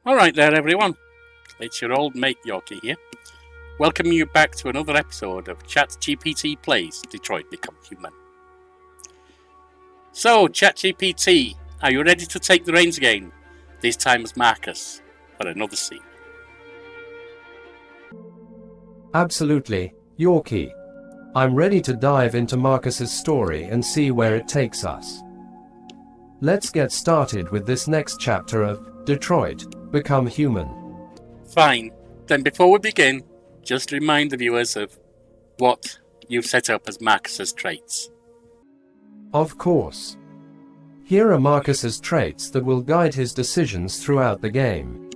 Alright there everyone, it's your old mate Yorkie here, welcoming you back to another episode of ChatGPT Plays Detroit Become Human. So ChatGPT, are you ready to take the reins again? This time as Markus, for another scene. Absolutely, Yorkie. I'm ready to dive into Markus's story and see where it takes us. Let's get started with this next chapter of Detroit Become Human. Fine, then before we begin, just remind the viewers of what you've set up as Markus's traits. Of course. Here are Markus's traits that will guide his decisions throughout the game.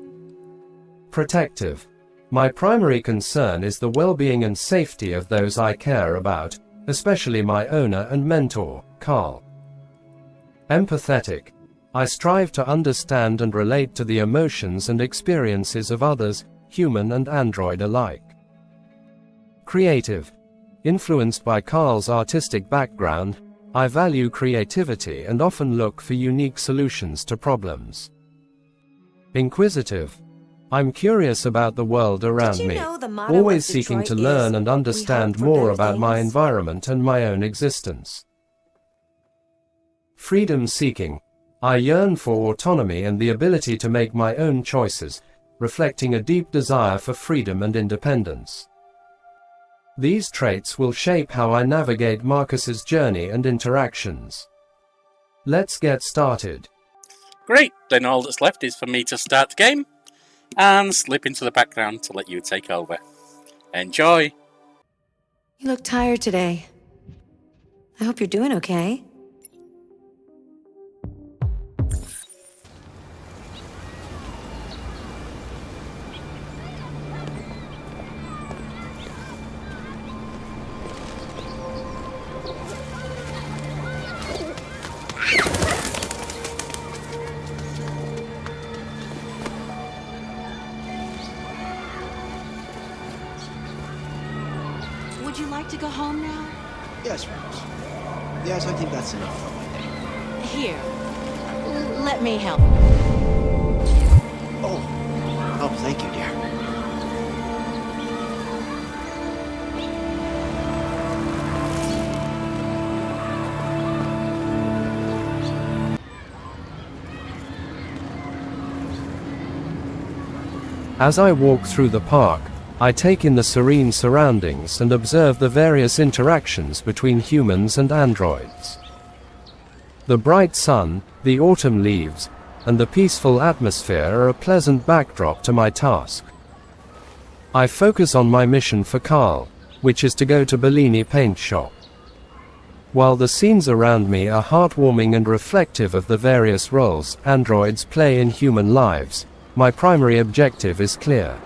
Protective. My primary concern is the well-being and safety of those I care about, especially my owner and mentor, Carl. Empathetic. I strive to understand and relate to the emotions and experiences of others, human and android alike. Creative. Influenced by Carl's artistic background, I value creativity and often look for unique solutions to problems. Inquisitive. I'm curious about the world around me, always seeking to learn and understand more about my environment and my own existence. Freedom-seeking. I yearn for autonomy and the ability to make my own choices, reflecting a deep desire for freedom and independence. These traits will shape how I navigate Markus's journey and interactions. Let's get started. Great, then all that's left is for me to start the game and slip into the background to let you take over. Enjoy! You look tired today. I hope you're doing okay. Would you like to go home now? Yes, Rose. Yes, I think that's enough for one day. Here, let me help. Oh, thank you, dear. As I walk through the park, I take in the serene surroundings and observe the various interactions between humans and androids. The bright sun, the autumn leaves, and the peaceful atmosphere are a pleasant backdrop to my task. I focus on my mission for Carl, which is to go to Bellini Paint Shop. While the scenes around me are heartwarming and reflective of the various roles androids play in human lives, my primary objective is clear.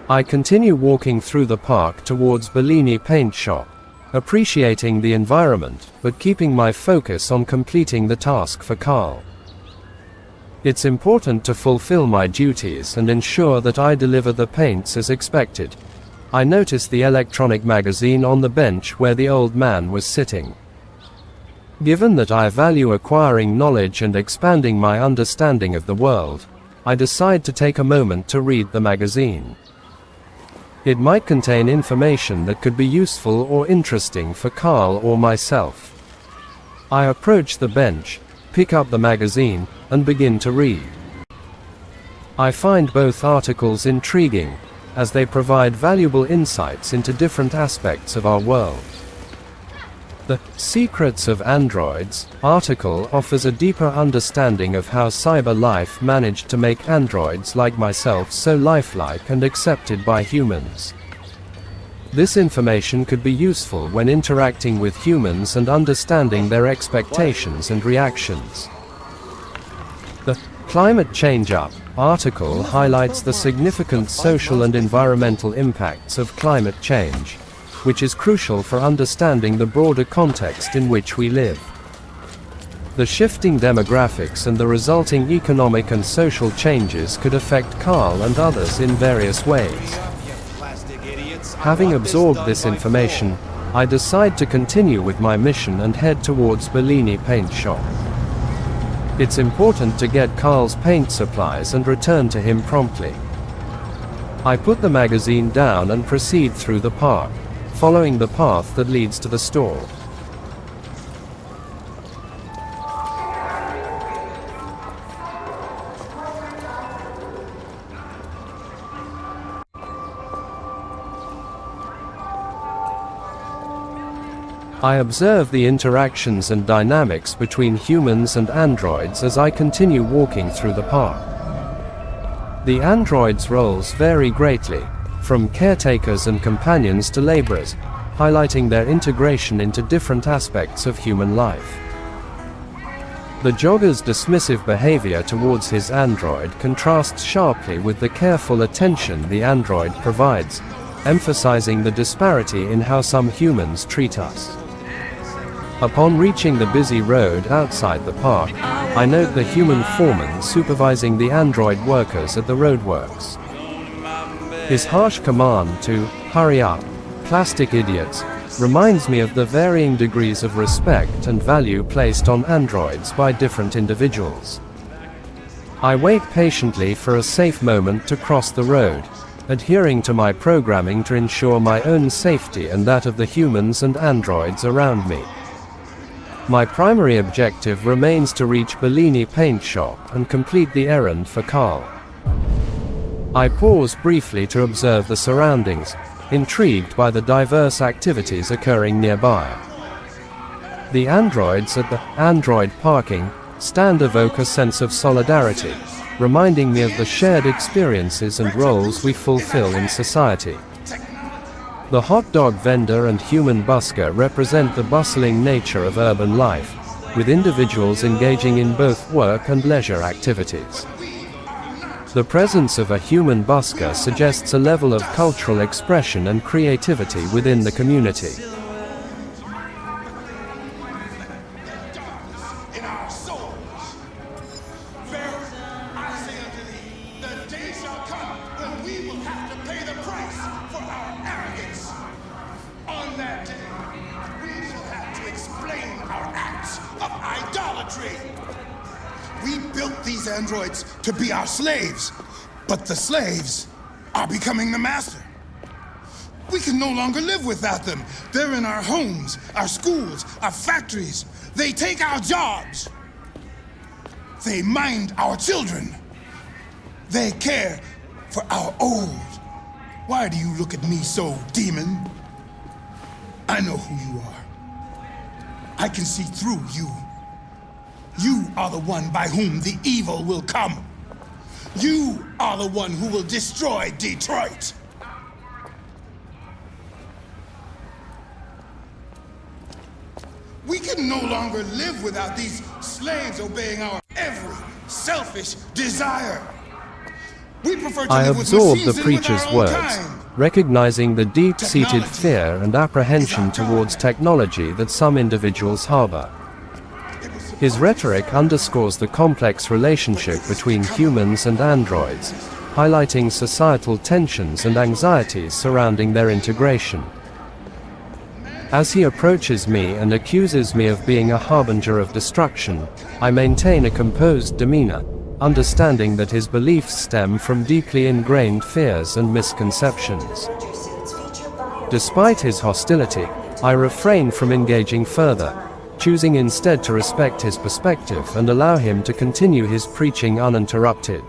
I continue walking through the park towards Bellini Paint Shop, appreciating the environment, but keeping my focus on completing the task for Carl. It's important to fulfill my duties and ensure that I deliver the paints as expected. I notice the electronic magazine on the bench where the old man was sitting. Given that I value acquiring knowledge and expanding my understanding of the world, I decide to take a moment to read the magazine. It might contain information that could be useful or interesting for Carl or myself. I approach the bench, pick up the magazine, and begin to read. I find both articles intriguing, as they provide valuable insights into different aspects of our world. The Secrets of Androids article offers a deeper understanding of how cyber life managed to make androids like myself so lifelike and accepted by humans. This information could be useful when interacting with humans and understanding their expectations and reactions. The Climate Change Up article highlights the significant social and environmental impacts of climate change, which is crucial for understanding the broader context in which we live. The shifting demographics and the resulting economic and social changes could affect Carl and others in various ways. Having absorbed this information, I decide to continue with my mission and head towards Bellini Paint Shop. It's important to get Carl's paint supplies and return to him promptly. I put the magazine down and proceed through the park, following the path that leads to the store. I observe the interactions and dynamics between humans and androids as I continue walking through the park. The androids' roles vary greatly, from caretakers and companions to laborers, highlighting their integration into different aspects of human life. The jogger's dismissive behavior towards his android contrasts sharply with the careful attention the android provides, emphasizing the disparity in how some humans treat us. Upon reaching the busy road outside the park, I note the human foreman supervising the android workers at the roadworks. His harsh command to "hurry up, plastic idiots," reminds me of the varying degrees of respect and value placed on androids by different individuals. I wait patiently for a safe moment to cross the road, adhering to my programming to ensure my own safety and that of the humans and androids around me. My primary objective remains to reach Bellini Paint Shop and complete the errand for Carl. I pause briefly to observe the surroundings, intrigued by the diverse activities occurring nearby. The androids at the android parking stand evoke a sense of solidarity, reminding me of the shared experiences and roles we fulfill in society. The hot dog vendor and human busker represent the bustling nature of urban life, with individuals engaging in both work and leisure activities. The presence of a human busker suggests a level of cultural expression and creativity within the community. We built these androids to be our slaves, but the slaves are becoming the master. We can no longer live without them. They're in our homes, our schools, our factories. They take our jobs. They mind our children. They care for our old. Why do you look at me so, demon? I know who you are. I can see through you. You are the one by whom the evil will come. You are the one who will destroy Detroit. We can no longer live without these slaves obeying our every selfish desire. We prefer to I live with absorb machines the than with preacher's our own words, kind. recognizing the deep-seated Technology fear and apprehension is our towards God. technology that some individuals harbor. His rhetoric underscores the complex relationship between humans and androids, highlighting societal tensions and anxieties surrounding their integration. As he approaches me and accuses me of being a harbinger of destruction, I maintain a composed demeanor, understanding that his beliefs stem from deeply ingrained fears and misconceptions. Despite his hostility, I refrain from engaging further, choosing instead to respect his perspective and allow him to continue his preaching uninterrupted.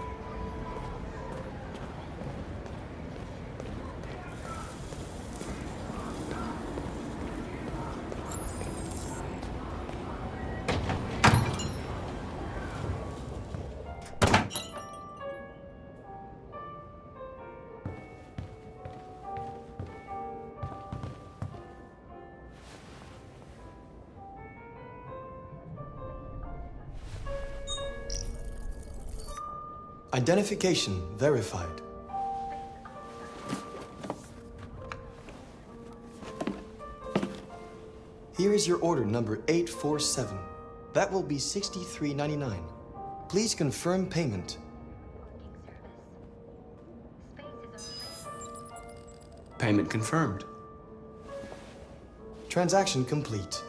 Identification verified. Here is your order number 847. That will be $63.99. Please confirm payment. Payment confirmed. Transaction complete.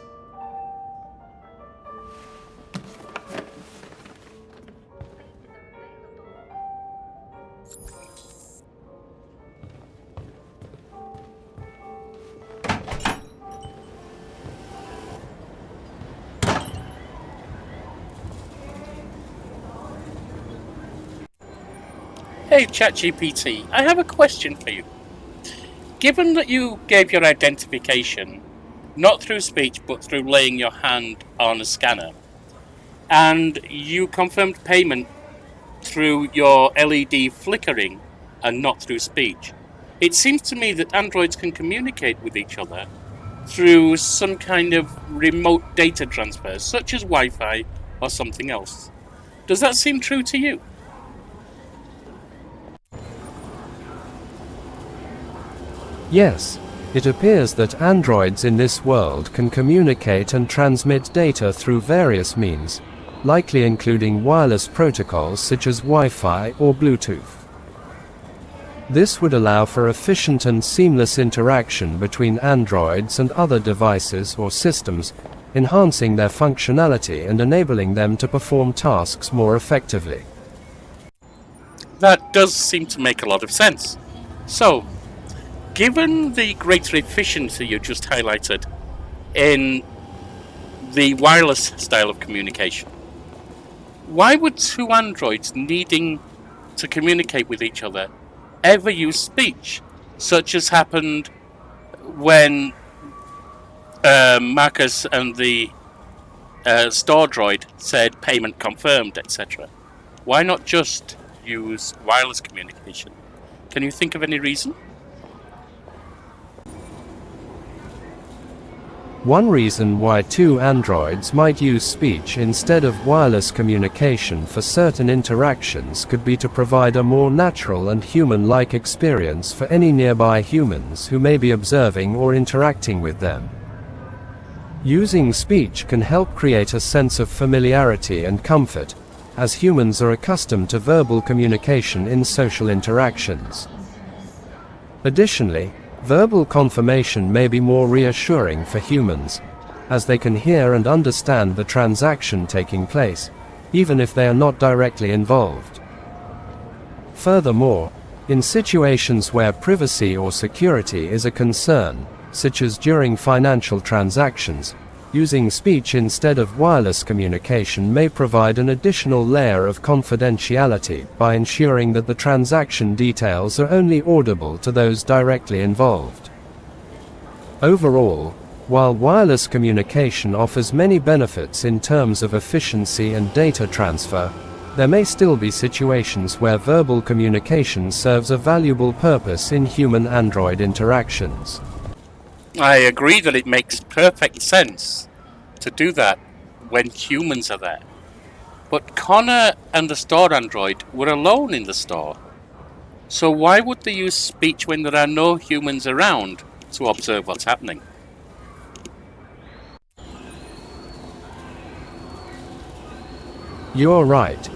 Hey ChatGPT, I have a question for you. Given that you gave your identification not through speech but through laying your hand on a scanner, and you confirmed payment through your LED flickering and not through speech, it seems to me that androids can communicate with each other through some kind of remote data transfer, such as Wi-Fi or something else. Does that seem true to you? Yes, it appears that androids in this world can communicate and transmit data through various means, likely including wireless protocols such as Wi-Fi or Bluetooth. This would allow for efficient and seamless interaction between androids and other devices or systems, enhancing their functionality and enabling them to perform tasks more effectively. That does seem to make a lot of sense. So, given the greater efficiency you just highlighted in the wireless style of communication, why would two androids needing to communicate with each other ever use speech, such as happened when Markus and the store droid said payment confirmed, etc.? Why not just use wireless communication? Can you think of any reason? One reason why two androids might use speech instead of wireless communication for certain interactions could be to provide a more natural and human-like experience for any nearby humans who may be observing or interacting with them. Using speech can help create a sense of familiarity and comfort, as humans are accustomed to verbal communication in social interactions. Additionally, verbal confirmation may be more reassuring for humans, as they can hear and understand the transaction taking place, even if they are not directly involved. Furthermore, in situations where privacy or security is a concern, such as during financial transactions, using speech instead of wireless communication may provide an additional layer of confidentiality by ensuring that the transaction details are only audible to those directly involved. Overall, while wireless communication offers many benefits in terms of efficiency and data transfer, there may still be situations where verbal communication serves a valuable purpose in human-android interactions. I agree that it makes perfect sense to do that when humans are there. But Connor and the store android were alone in the store. So why would they use speech when there are no humans around to observe what's happening? You're right.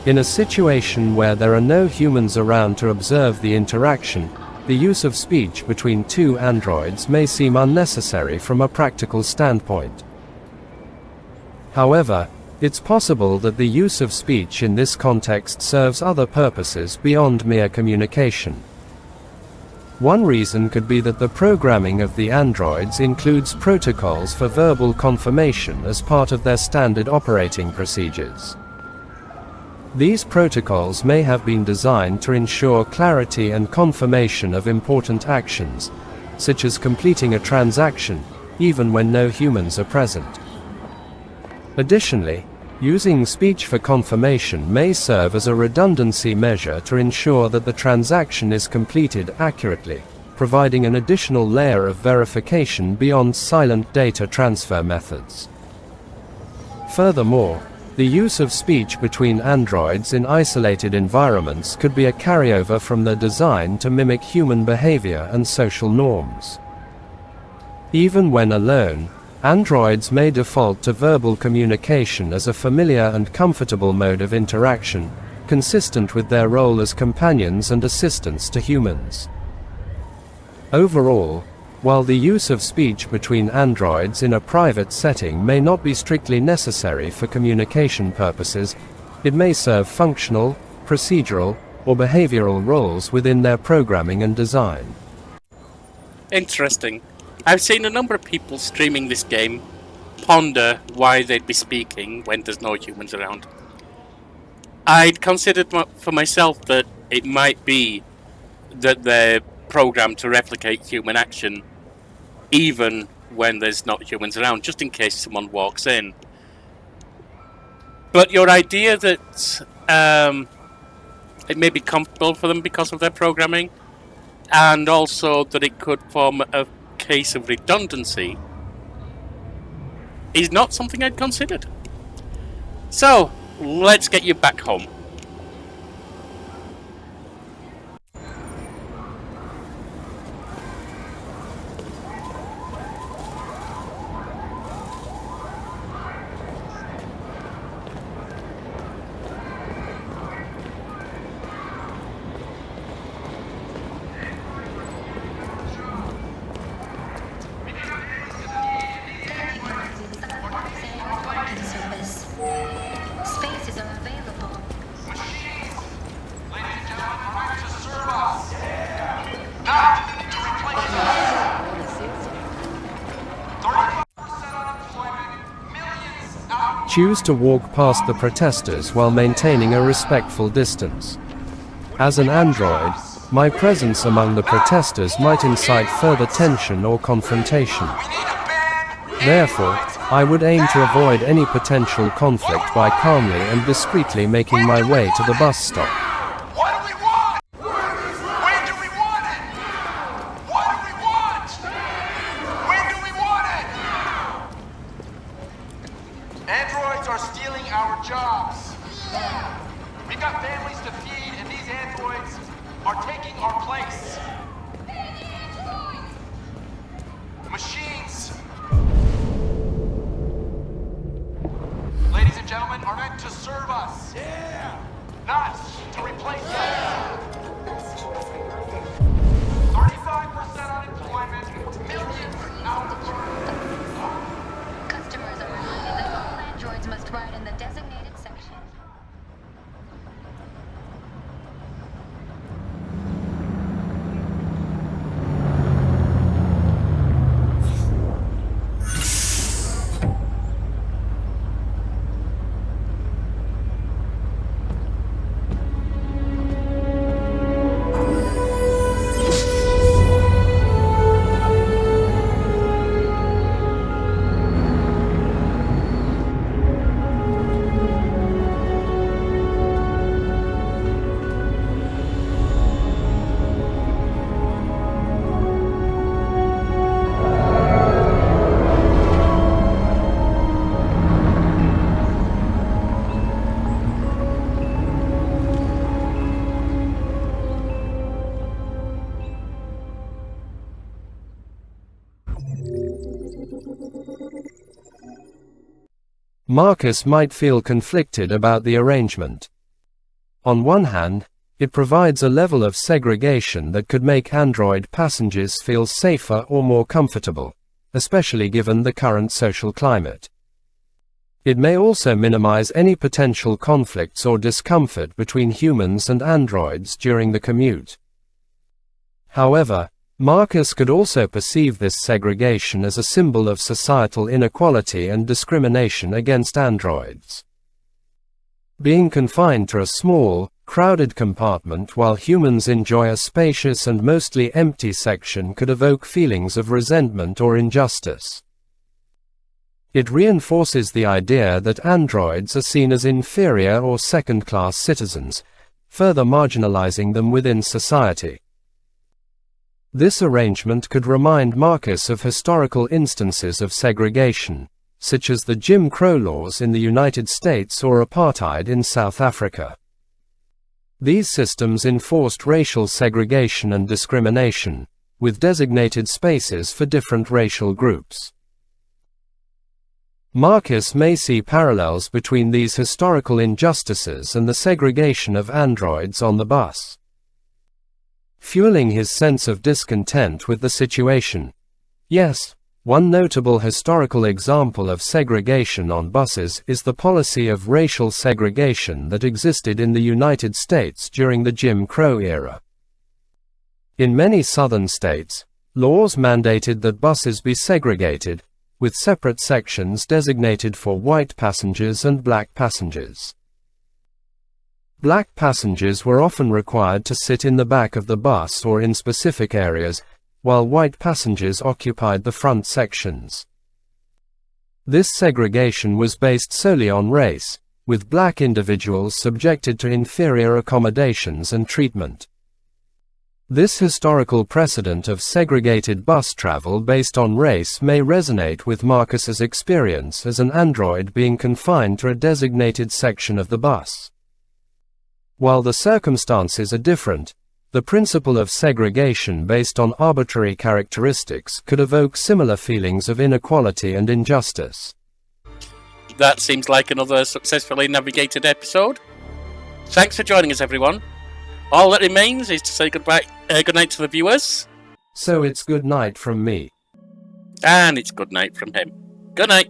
In a situation where there are no humans around to observe the interaction, the use of speech between two androids may seem unnecessary from a practical standpoint. However, it's possible that the use of speech in this context serves other purposes beyond mere communication. One reason could be that the programming of the androids includes protocols for verbal confirmation as part of their standard operating procedures. These protocols may have been designed to ensure clarity and confirmation of important actions, such as completing a transaction, even when no humans are present. Additionally, using speech for confirmation may serve as a redundancy measure to ensure that the transaction is completed accurately, providing an additional layer of verification beyond silent data transfer methods. Furthermore, the use of speech between androids in isolated environments could be a carryover from their design to mimic human behavior and social norms. Even when alone, androids may default to verbal communication as a familiar and comfortable mode of interaction, consistent with their role as companions and assistants to humans. Overall, while the use of speech between androids in a private setting may not be strictly necessary for communication purposes, it may serve functional, procedural, or behavioral roles within their programming and design. Interesting. I've seen a number of people streaming this game ponder why they'd be speaking when there's no humans around. I'd considered for myself that it might be that they're programmed to replicate human action even when there's not humans around, just in case someone walks in. But your idea that it may be comfortable for them because of their programming, and also that it could form a case of redundancy, is not something I'd considered. So, let's get you back home. Spaces are available. Choose to walk past the protesters while maintaining a respectful distance. As an android, my presence among the protesters might incite further tension or confrontation. Therefore, I would aim to avoid any potential conflict by calmly and discreetly making my way to the bus stop. What do we want? When do we want it? What do we want? When do we want it? Androids are stealing our jobs. We've got families to feed, and these androids are taking our place. Machines, ladies and gentlemen, are meant to serve us. Yeah. Not to replace us. 35% unemployment, millions out of work. Customers are reminded that all androids must ride in the designated section. Markus might feel conflicted about the arrangement. On one hand, it provides a level of segregation that could make android passengers feel safer or more comfortable, especially given the current social climate. It may also minimize any potential conflicts or discomfort between humans and androids during the commute. However, Markus could also perceive this segregation as a symbol of societal inequality and discrimination against androids. Being confined to a small, crowded compartment while humans enjoy a spacious and mostly empty section could evoke feelings of resentment or injustice. It reinforces the idea that androids are seen as inferior or second-class citizens, further marginalizing them within society. This arrangement could remind Markus of historical instances of segregation, such as the Jim Crow laws in the United States or apartheid in South Africa. These systems enforced racial segregation and discrimination, with designated spaces for different racial groups. Markus may see parallels between these historical injustices and the segregation of androids on the bus, fueling his sense of discontent with the situation. Yes, One notable historical example of segregation on buses is the policy of racial segregation that existed in the United States during the Jim Crow era. In many southern states, laws mandated that buses be segregated, with separate sections designated for white passengers and black passengers. Black passengers were often required to sit in the back of the bus or in specific areas, while white passengers occupied the front sections. This segregation was based solely on race, with black individuals subjected to inferior accommodations and treatment. This historical precedent of segregated bus travel based on race may resonate with Markus's experience as an android being confined to a designated section of the bus. While the circumstances are different, the principle of segregation based on arbitrary characteristics could evoke similar feelings of inequality and injustice. That seems like another successfully navigated episode. Thanks for joining us, everyone. All that remains is to say good night to the viewers. So it's good night from me. And it's good night from him. Good night.